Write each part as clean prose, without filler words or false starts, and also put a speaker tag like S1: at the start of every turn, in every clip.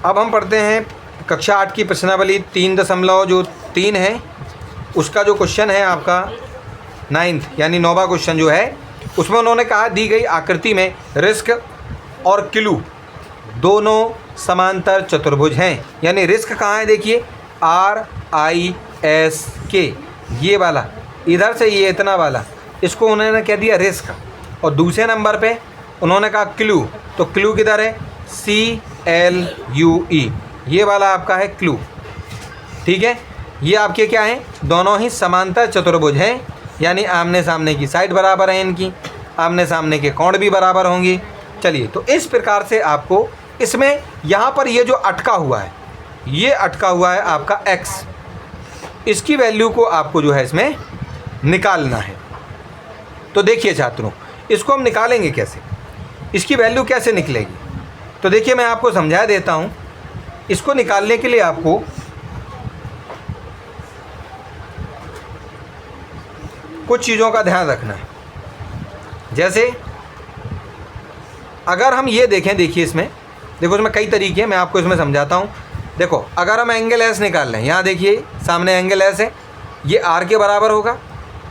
S1: अब हम पढ़ते हैं कक्षा 8 की प्रश्नावली 3.3 है, उसका जो क्वेश्चन है आपका 9th यानी 9वां क्वेश्चन जो है, उसमें उन्होंने कहा दी गई आकृति में रिस्क और क्लू दोनों समांतर चतुर्भुज हैं। यानी रिस्क कहाँ है, देखिए RISK, ये वाला इधर से ये इतना वाला, इसको उन्होंने कह दिया रिस्क। और दूसरे नंबर पे उन्होंने कहा क्लू, तो क्लू किधर है CLUE, ये वाला आपका है क्लू। ठीक है, ये आपके क्या हैं, दोनों ही समांतर चतुर्भुज हैं, यानी आमने सामने की साइड बराबर है, इनकी आमने सामने के कोण भी बराबर होंगे। चलिए, तो इस प्रकार से आपको इसमें यहाँ पर ये जो अटका हुआ है, ये अटका हुआ है आपका x, इसकी वैल्यू को आपको जो है इसमें निकालना है। तो देखिए छात्रों, इसको हम निकालेंगे कैसे, इसकी वैल्यू कैसे निकलेगी, तो देखिए मैं आपको समझा देता हूँ। इसको निकालने के लिए आपको कुछ चीज़ों का ध्यान रखना है। जैसे अगर हम ये देखें, देखिए इसमें देखो, इसमें कई तरीके हैं, मैं आपको इसमें समझाता हूँ। देखो, अगर हम एंगल एस निकाल लें, यहाँ देखिए सामने एंगल एस है, ये आर के बराबर होगा,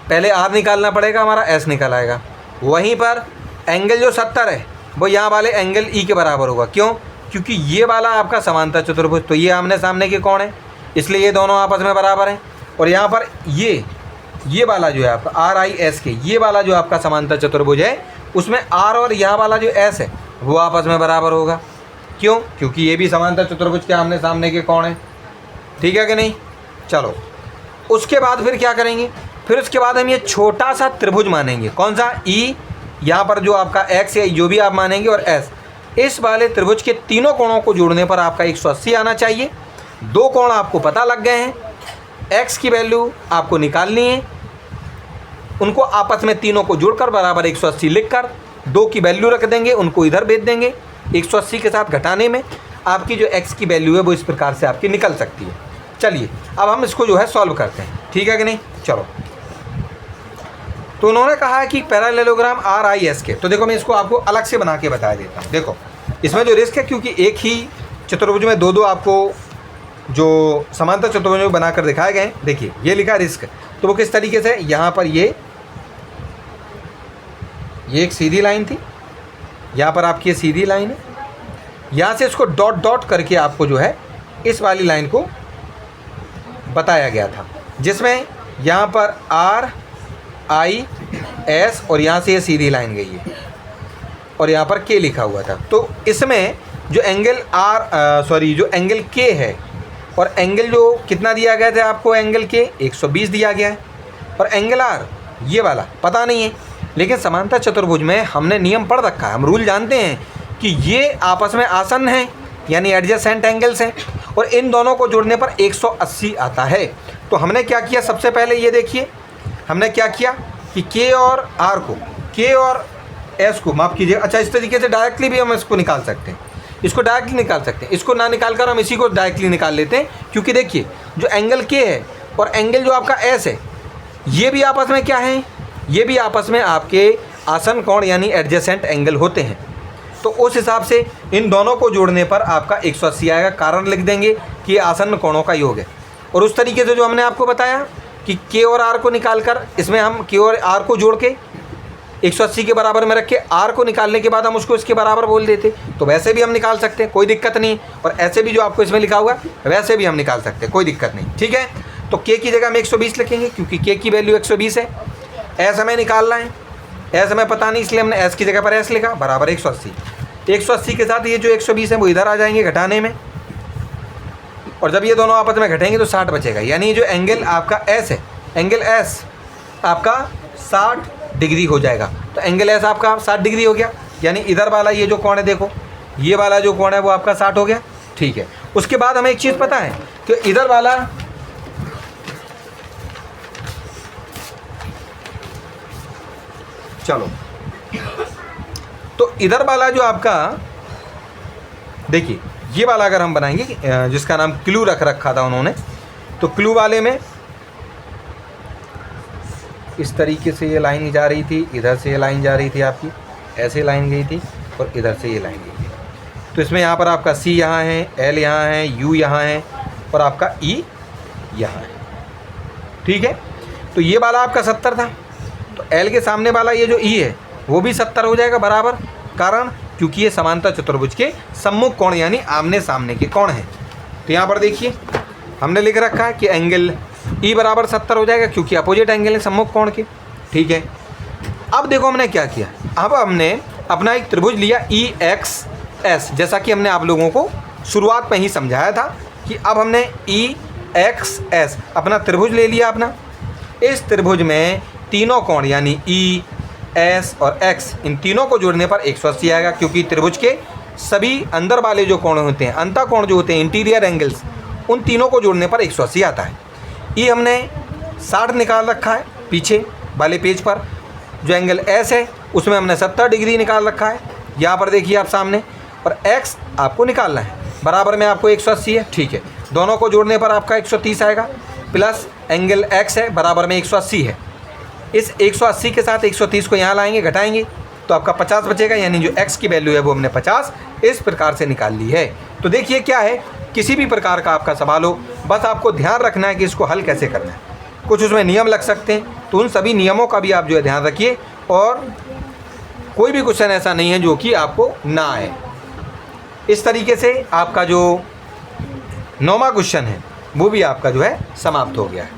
S1: पहले आर निकालना पड़ेगा, हमारा एस निकल आएगा। वहीं पर एंगल जो 70 है वो यहाँ वाले एंगल ई के बराबर होगा। क्यों, क्योंकि ये वाला आपका समांतर चतुर्भुज, तो ये आमने सामने के कोण है, इसलिए ये दोनों आपस में बराबर हैं। और यहाँ पर ये वाला जो है आपका RISK, ये वाला जो आपका समांतर चतुर्भुज है, उसमें आर और यहाँ वाला जो एस है वो आपस में बराबर होगा। क्यों, क्योंकि ये भी समांतर चतुर्भुज के आमने सामने के कोण है। ठीक है कि नहीं। चलो, उसके बाद फिर क्या करेंगे, फिर उसके बाद हम ये छोटा सा त्रिभुज मानेंगे। कौन सा, ई, यहाँ पर जो आपका x है जो भी आप मानेंगे, और s, इस वाले त्रिभुज के तीनों कोणों को जोड़ने पर आपका 180 आना चाहिए। दो कोण आपको पता लग गए हैं, x की वैल्यू आपको निकालनी है, उनको आपस में तीनों को जोड़कर बराबर 180 लिखकर 2 की वैल्यू रख देंगे, उनको इधर भेज देंगे। 180 के साथ घटाने में आपकी जो x की वैल्यू है वो इस प्रकार से आपकी निकल सकती है। चलिए, अब हम इसको जो है सॉल्व करते हैं। ठीक है कि नहीं। चलो, तो उन्होंने कहा है कि पैरेललोग्राम RISK, तो देखो मैं इसको आपको अलग से बना के बता देता हूँ। देखो, इसमें जो रिस्क है, क्योंकि एक ही चतुर्भुज में दो आपको जो समांतर चतुर्भुज में बनाकर दिखाए गए हैं, देखिए ये लिखा रिस्क, तो वो किस तरीके से, यहाँ पर ये एक सीधी लाइन थी, यहाँ पर आपकी ये सीधी लाइन है, यहाँ से इसको डॉट डॉट करके आपको जो है इस वाली लाइन को बताया गया था, जिसमें यहाँ पर RIS और यहाँ से ये सीधी लाइन गई है और यहाँ पर K लिखा हुआ था। तो इसमें जो एंगल जो एंगल K है और एंगल जो कितना दिया गया था आपको, एंगल K 120 दिया गया है, और एंगल R ये वाला पता नहीं है। लेकिन समांतर चतुर्भुज में हमने नियम पढ़ रखा है, हम रूल जानते हैं कि ये आपस में आसन्न हैं, यानी एडजेसेंट एंगल्स हैं, और इन दोनों को जोड़ने पर 180 आता है। तो हमने क्या किया, सबसे पहले ये देखिए हमने क्या किया कि K और R को, K और S को माफ़ कीजिए, अच्छा इस तरीके से डायरेक्टली भी हम इसको निकाल सकते हैं, इसको डायरेक्टली निकाल सकते हैं, इसको ना निकाल कर हम इसी को डायरेक्टली निकाल लेते हैं। क्योंकि देखिए जो एंगल K है और एंगल जो आपका S है, ये भी आपस में क्या है, ये भी आपस में आपके आसन कोण यानी एडजेसेंट एंगल होते हैं। तो उस हिसाब से इन दोनों को जोड़ने पर आपका 180 आएगा। कारण लिख देंगे कि ये आसन्न कोणों का योग है। और उस तरीके से जो हमने आपको बताया कि K और R को निकाल कर, इसमें हम K और R को जोड़ के 180 के बराबर में रख के R को निकालने के बाद हम उसको इसके बराबर बोल देते, तो वैसे भी हम निकाल सकते हैं, कोई दिक्कत नहीं। और ऐसे भी जो आपको इसमें लिखा हुआ है वैसे भी हम निकाल सकते हैं, कोई दिक्कत नहीं। ठीक है, तो K की जगह हम 120 लिखेंगे क्योंकि K की वैल्यू 120 है। S हमें निकालना है, S हमें पता नहीं, इसलिए हमने S की जगह पर S लिखा, बराबर 180। 180 के साथ ये जो 120 है वो इधर आ जाएंगे घटाने में, और जब ये दोनों आपस में घटेंगे तो 60 बचेगा। यानी जो एंगल आपका S है, एंगल S आपका 60 डिग्री हो जाएगा। तो एंगल S आपका 60 डिग्री हो गया, यानी इधर वाला ये जो कोण है, देखो ये वाला जो कोण है वो आपका 60 हो गया। ठीक है, उसके बाद हमें एक चीज़ पता है कि इधर वाला चलो, तो इधर वाला जो आपका देखिए ये वाला अगर हम बनाएंगे जिसका नाम क्लू रखा था उन्होंने, तो क्लू वाले में इस तरीके से ये लाइन जा रही थी, इधर से ये लाइन जा रही थी आपकी, ऐसे लाइन गई थी और इधर से ये लाइन गई थी। तो इसमें यहाँ पर आपका C यहाँ है, L यहाँ है, U यहाँ है और आपका E यहाँ है। ठीक है, तो ये वाला आपका 70 था, तो L के सामने वाला ये जो E है वो भी 70 हो जाएगा बराबर। कारण क्योंकि ये समांतर चतुर्भुज के सम्मुख कोण यानी आमने सामने के कोण हैं। तो यहाँ पर देखिए हमने लिख रखा है कि एंगल E बराबर 70 हो जाएगा क्योंकि अपोजिट एंगल है सम्मुख कोण के। ठीक है, अब देखो हमने क्या किया, अब हमने अपना एक त्रिभुज लिया EXS, जैसा कि हमने आप लोगों को शुरुआत में ही समझाया था कि अब हमने EXS अपना त्रिभुज ले लिया अपना। इस त्रिभुज में तीनों कोण यानी E, S और X इन तीनों को जोड़ने पर 180 आएगा, क्योंकि त्रिभुज के सभी अंदर वाले जो कोण होते हैं, अंतः कोण जो होते हैं, इंटीरियर एंगल्स, उन तीनों को जोड़ने पर 180 आता है। E हमने 60 निकाल रखा है पीछे वाले पेज पर। जो एंगल S है उसमें हमने 70 डिग्री निकाल रखा है, यहाँ पर देखिए आप सामने। और X आपको निकालना है, बराबर में आपको 180 है। ठीक है, दोनों को जोड़ने पर आपका 130 आएगा, प्लस एंगल X है बराबर में 180 है। इस 180 के साथ 130 को यहाँ लाएंगे, घटाएंगे तो आपका 50 बचेगा, यानी जो X की वैल्यू है वो हमने 50 इस प्रकार से निकाल ली है। तो देखिए क्या है, किसी भी प्रकार का आपका सवाल हो, बस आपको ध्यान रखना है कि इसको हल कैसे करना है। कुछ उसमें नियम लग सकते हैं, तो उन सभी नियमों का भी आप जो है ध्यान रखिए, और कोई भी क्वेश्चन ऐसा नहीं है जो कि आपको ना आए। इस तरीके से आपका जो 9वां क्वेश्चन है वो भी आपका जो है समाप्त हो गया है।